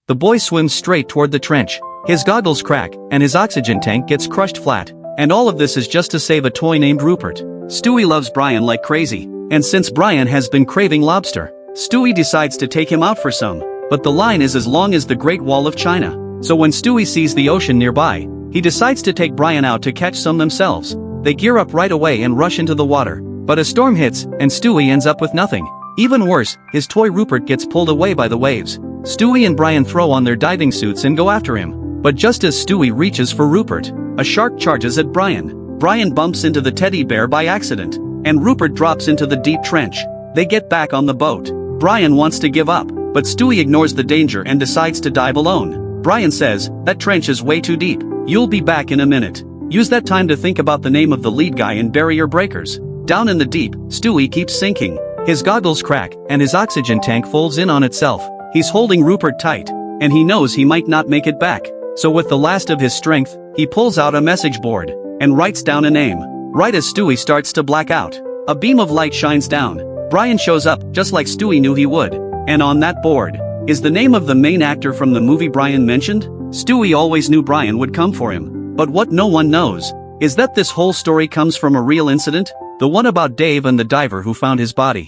The boy swims straight toward the trench. His goggles crack, and his oxygen tank gets crushed flat. And all of this is just to save a toy named Rupert. Stewie loves Brian like crazy, and since Brian has been craving lobster, Stewie decides to take him out for some. But the line is as long as the Great Wall of China. So when Stewie sees the ocean nearby, he decides to take Brian out to catch some themselves. They gear up right away and rush into the water. But a storm hits, and Stewie ends up with nothing. Even worse, his toy Rupert gets pulled away by the waves. Stewie and Brian throw on their diving suits and go after him. But just as Stewie reaches for Rupert, a shark charges at Brian. Brian bumps into the teddy bear by accident, and Rupert drops into the deep trench. They get back on the boat. Brian wants to give up, but Stewie ignores the danger and decides to dive alone. Brian says, "That trench is way too deep. You'll be back in a minute. Use that time to think about the name of the lead guy and bury your breakers." Down in the deep, Stewie keeps sinking. His goggles crack, and his oxygen tank folds in on itself. He's holding Rupert tight, and he knows he might not make it back. So with the last of his strength, he pulls out a message board and writes down a name. Right as Stewie starts to black out, a beam of light shines down. Brian shows up, just like Stewie knew he would. And on that board is the name of the main actor from the movie Brian mentioned. Stewie always knew Brian would come for him. But what no one knows is that this whole story comes from a real incident, the one about Dave and the diver who found his body.